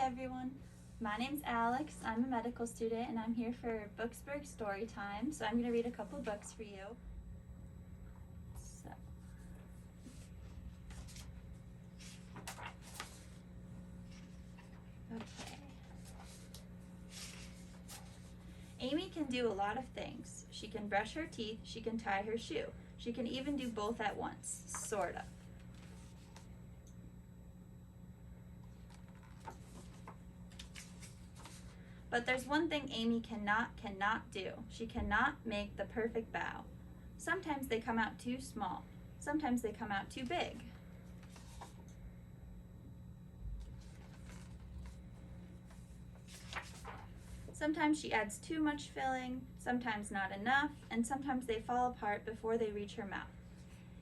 everyone, my name's Alex. I'm a medical student and I'm here for Booksburgh Storytime. So I'm going to read a couple books for you. Okay. Amy can do a lot of things. She can brush her teeth, she can tie her shoe. She can even do both at once, sort of. But there's one thing Amy cannot do. She cannot make the perfect bow. Sometimes they come out too small. Sometimes they come out too big. Sometimes she adds too much filling, sometimes not enough, and sometimes they fall apart before they reach her mouth.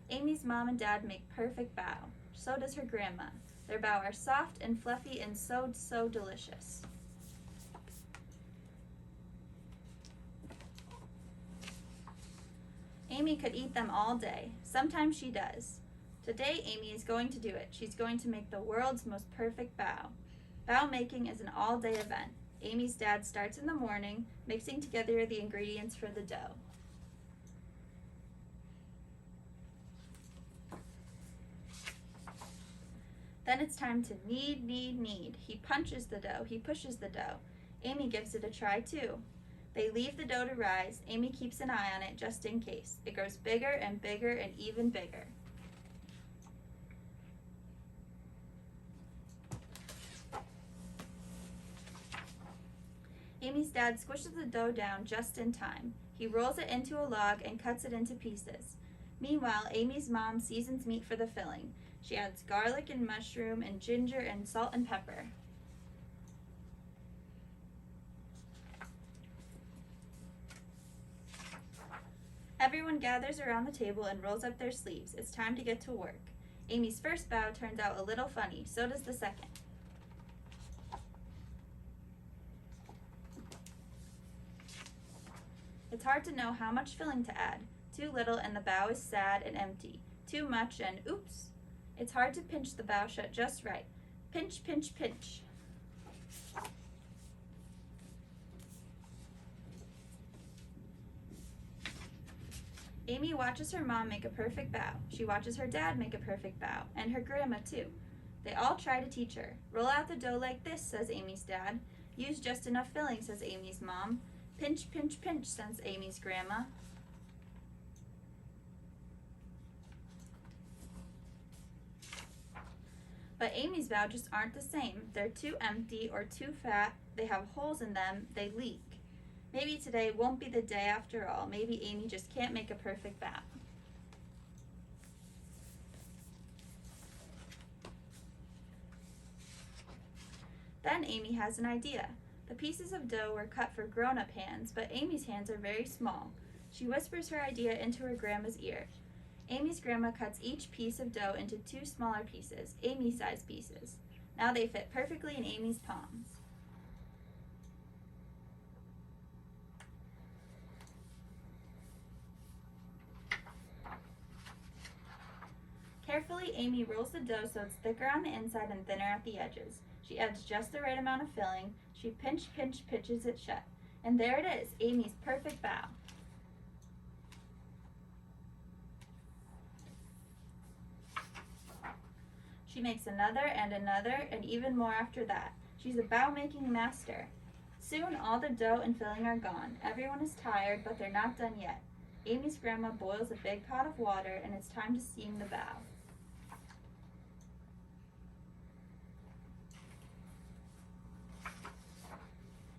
Amy's mom and dad make perfect bow. So does her grandma. Their bow are soft and fluffy and so delicious. Amy could eat them all day. Sometimes she does. Today, Amy is going to do it. She's going to make the world's most perfect bow. Bow making is an all-day event. Amy's dad starts in the morning, mixing together the ingredients for the dough. Then it's time to knead. He punches the dough. He pushes the dough. Amy gives it a try too. They leave the dough to rise. Amy keeps an eye on it just in case. It grows bigger and bigger and even bigger. Amy's dad squishes the dough down just in time. He rolls it into a log and cuts it into pieces. Meanwhile, Amy's mom seasons meat for the filling. She adds garlic and mushroom and ginger and salt and pepper. Everyone gathers around the table and rolls up their sleeves. It's time to get to work. Amy's first bow turns out a little funny, so does the second. It's hard to know how much filling to add. Too little and the bow is sad and empty. Too much and oops. It's hard to pinch the bow shut just right. Pinch, pinch, pinch. Amy watches her mom make a perfect bow. She watches her dad make a perfect bow, and her grandma too. They all try to teach her. Roll out the dough like this, says Amy's dad. Use just enough filling, says Amy's mom. Pinch, pinch, pinch, says Amy's grandma. But Amy's bow just aren't the same. They're too empty or too fat. They have holes in them. They leak. Maybe today won't be the day after all. Maybe Amy just can't make a perfect bow. Then Amy has an idea. The pieces of dough were cut for grown-up hands, but Amy's hands are very small. She whispers her idea into her grandma's ear. Amy's grandma cuts each piece of dough into 2 smaller pieces, Amy-sized pieces. Now they fit perfectly in Amy's palms. Carefully, Amy rolls the dough so it's thicker on the inside and thinner at the edges. She adds just the right amount of filling. She pinches it shut. And there it is, Amy's perfect bow. She makes another and even more after that. She's a bow-making master. Soon all the dough and filling are gone. Everyone is tired, but they're not done yet. Amy's grandma boils a big pot of water and it's time to steam the bow.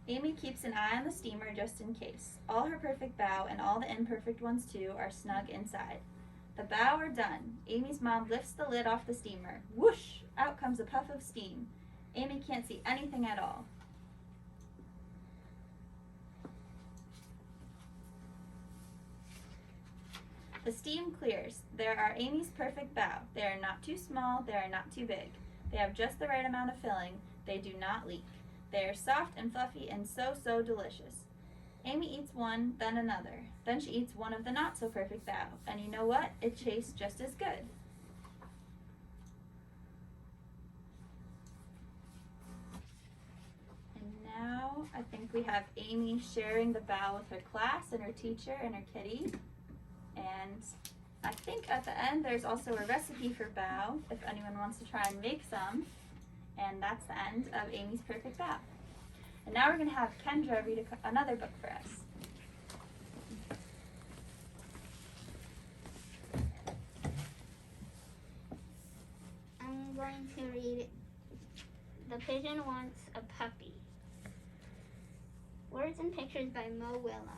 Amy keeps an eye on the steamer just in case. All her perfect bow, and all the imperfect ones too, are snug inside. The bow are done. Amy's mom lifts the lid off the steamer. Whoosh! Out comes a puff of steam. Amy can't see anything at all. The steam clears. There are Amy's perfect bow. They are not too small, they are not too big. They have just the right amount of filling. They do not leak. They are soft and fluffy and so delicious. Amy eats one, then another. Then she eats one of the not-so-perfect bow. And you know what? It tastes just as good. we have Amy sharing the bow with her class and her teacher and her kitty. And I think at the end there's also a recipe for bow if anyone wants to try and make some. And that's the end of Amy's Perfect Bow. And now we're going to have Kendra read another book for us. I'm going to read The Pigeon Wants a Puppy. Words and Pictures by Mo Willems.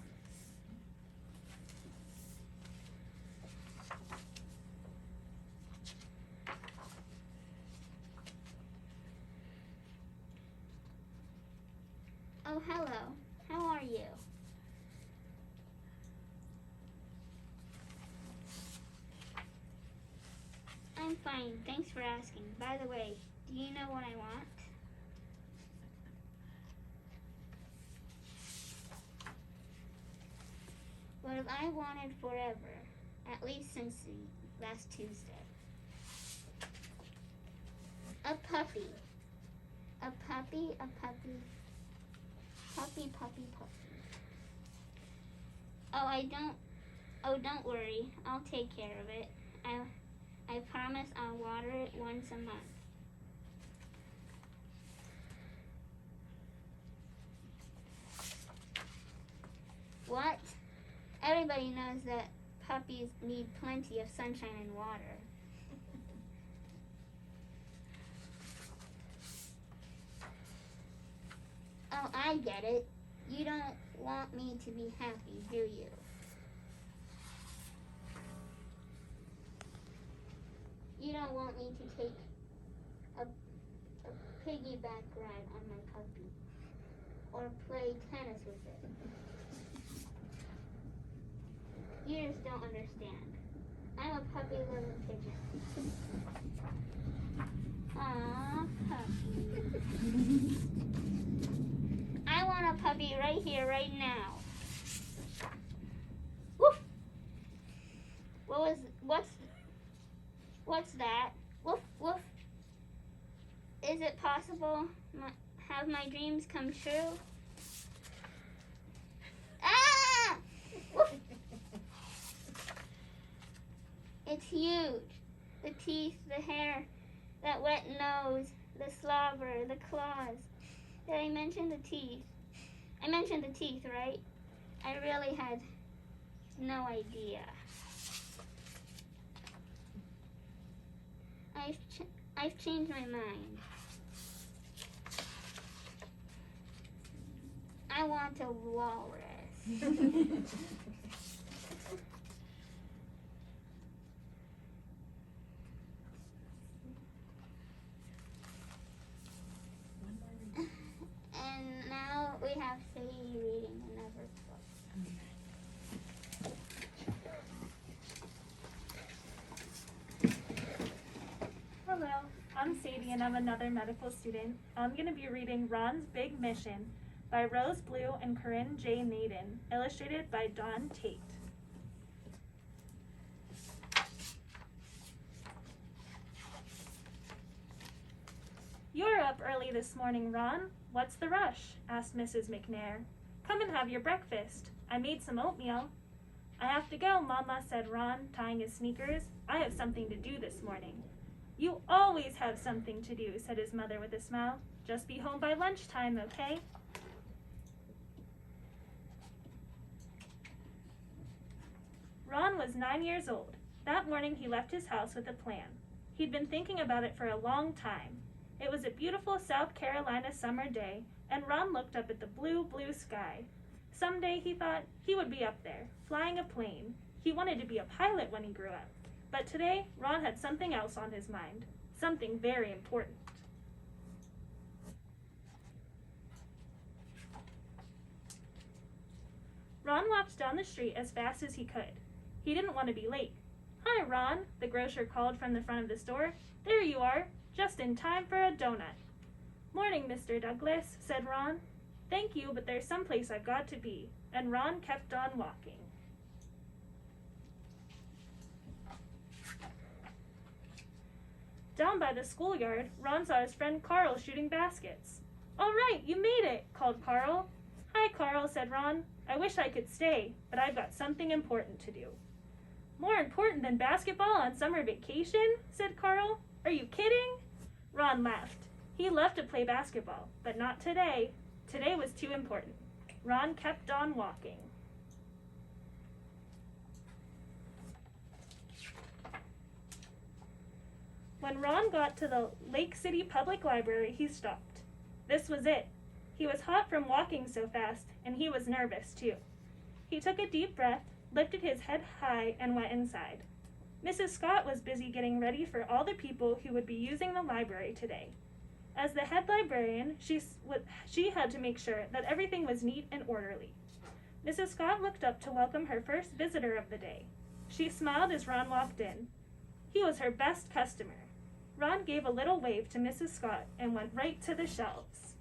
Oh, hello. How are you? I'm fine. Thanks for asking. By the way, do you know what I want? What I wanted forever, at least since last Tuesday. A puppy. A puppy, a puppy. Puppy, puppy, puppy. Don't worry. I'll take care of it. I promise I'll water it once a month. What? Everybody knows that puppies need plenty of sunshine and water. Oh, I get it. You don't want me to be happy, do you? You don't want me to take a piggyback ride on my puppy or play tennis with it. You just don't understand. I'm a puppy-loving pigeon. Aw, puppy. I want a puppy right here, right now. Woof! What's that? Woof, woof. Is it possible have my dreams come true? Ah! Woof! It's huge. The teeth, the hair, that wet nose, the slobber, the claws. Did I mention the teeth? I mentioned the teeth, right? I really had no idea. I've changed my mind. I want a walrus. And now we have Sadie reading another book. Hello, I'm Sadie and I'm another medical student. I'm going to be reading Ron's Big Mission by Rose Blue and Corinne J. Naden, illustrated by Dawn Tate. You're up early this morning, Ron. What's the rush? Asked Mrs. McNair. Come and have your breakfast. I made some oatmeal. I have to go, Mama, said Ron, tying his sneakers. I have something to do this morning. You always have something to do, said his mother with a smile. Just be home by lunchtime, okay? Ron was 9 years old. That morning he left his house with a plan. He'd been thinking about it for a long time. It was a beautiful South Carolina summer day, and Ron looked up at the blue, blue sky. Someday, he thought, he would be up there, flying a plane. He wanted to be a pilot when he grew up. But today, Ron had something else on his mind, something very important. Ron walked down the street as fast as he could. He didn't want to be late. Hi, Ron, the grocer called from the front of the store. There you are, just in time for a donut. Morning, Mr. Douglas, said Ron. Thank you, but there's someplace I've got to be. And Ron kept on walking. Down by the schoolyard, Ron saw his friend Carl shooting baskets. All right, you made it, called Carl. "Hi, Carl," said Ron. "I wish I could stay, but I've got something important to do." "More important than basketball on summer vacation?" said Carl. "Are you kidding?" Ron laughed. He loved to play basketball, but not today. Today was too important. Ron kept on walking. When Ron got to the Lake City Public Library, he stopped. This was it. He was hot from walking so fast, and he was nervous, too. He took a deep breath, lifted his head high, and went inside. Mrs. Scott was busy getting ready for all the people who would be using the library today. As the head librarian, she had to make sure that everything was neat and orderly. Mrs. Scott looked up to welcome her first visitor of the day. She smiled as Ron walked in. He was her best customer. Ron gave a little wave to Mrs. Scott and went right to the shelves.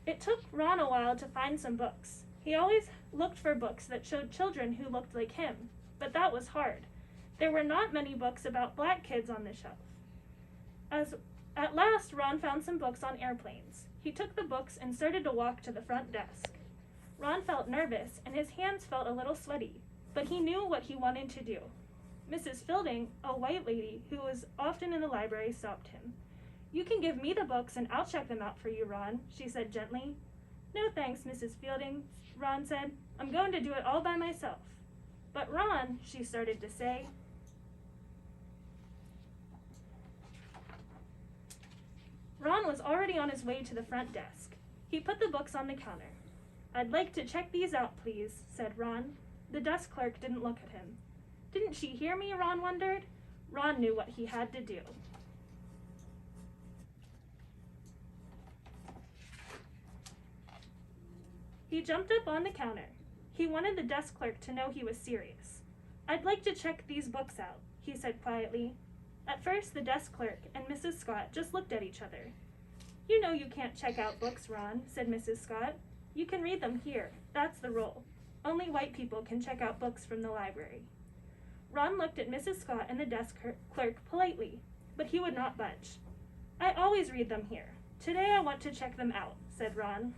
It took Ron a while to find some books. He always looked for books that showed children who looked like him, but that was hard. There were not many books about black kids on the shelf. At last, Ron found some books on airplanes. He took the books and started to walk to the front desk. Ron felt nervous, and his hands felt a little sweaty, but he knew what he wanted to do. Mrs. Fielding, a white lady who was often in the library, stopped him. "You can give me the books and I'll check them out for you, Ron," she said gently. "No thanks, Mrs. Fielding," Ron said. "I'm going to do it all by myself." "But Ron," she started to say. Ron was already on his way to the front desk. He put the books on the counter. "I'd like to check these out, please," said Ron. The desk clerk didn't look at him. Didn't she hear me, Ron wondered? Ron knew what he had to do. He jumped up on the counter. He wanted the desk clerk to know he was serious. "I'd like to check these books out," he said quietly. At first, the desk clerk and Mrs. Scott just looked at each other. "You know you can't check out books, Ron," said Mrs. Scott. "You can read them here. That's the rule. Only white people can check out books from the library." Ron looked at Mrs. Scott and the desk clerk politely, but he would not budge. "I always read them here. Today I want to check them out," said Ron.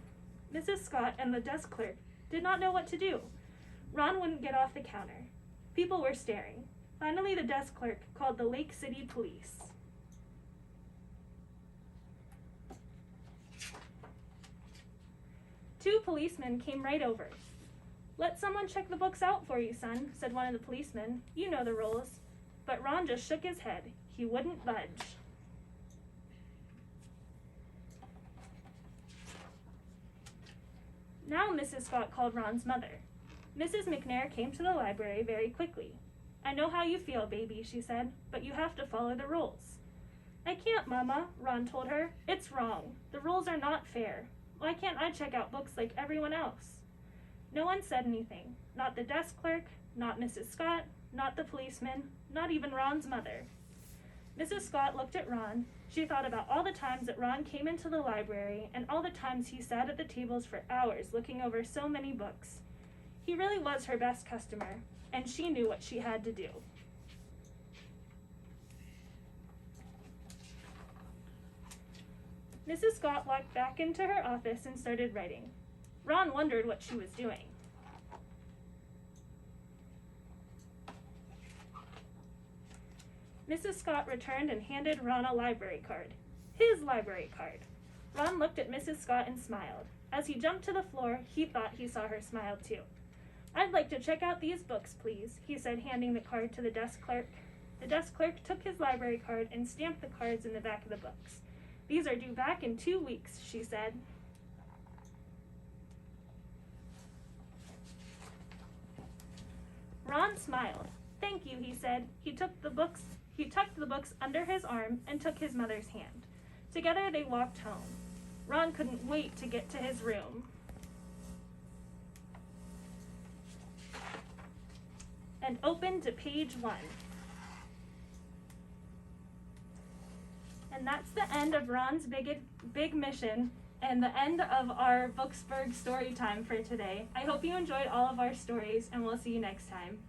Mrs. Scott and the desk clerk did not know what to do. Ron wouldn't get off the counter. People were staring. Finally, the desk clerk called the Lake City Police. Two policemen came right over. "Let someone check the books out for you, son," said one of the policemen. "You know the rules." But Ron just shook his head. He wouldn't budge. Now Mrs. Scott called Ron's mother. Mrs. McNair came to the library very quickly. "I know how you feel, baby," she said, "but you have to follow the rules." "I can't, Mama," Ron told her. "It's wrong. The rules are not fair. Why can't I check out books like everyone else?" No one said anything. Not the desk clerk, not Mrs. Scott, not the policeman, not even Ron's mother. Mrs. Scott looked at Ron. She thought about all the times that Ron came into the library and all the times he sat at the tables for hours looking over so many books. He really was her best customer, and she knew what she had to do. Mrs. Scott walked back into her office and started writing. Ron wondered what she was doing. Mrs. Scott returned and handed Ron a library card. His library card. Ron looked at Mrs. Scott and smiled. As he jumped to the floor, he thought he saw her smile too. "I'd like to check out these books, please," he said, handing the card to the desk clerk. The desk clerk took his library card and stamped the cards in the back of the books. "These are due back in 2 weeks," she said. Ron smiled. "Thank you," he said. He tucked the books under his arm and took his mother's hand. Together they walked home. Ron couldn't wait to get to his room and open to page 1. And that's the end of Ron's big mission and the end of our Booksburgh story time for today. I hope you enjoyed all of our stories, and we'll see you next time.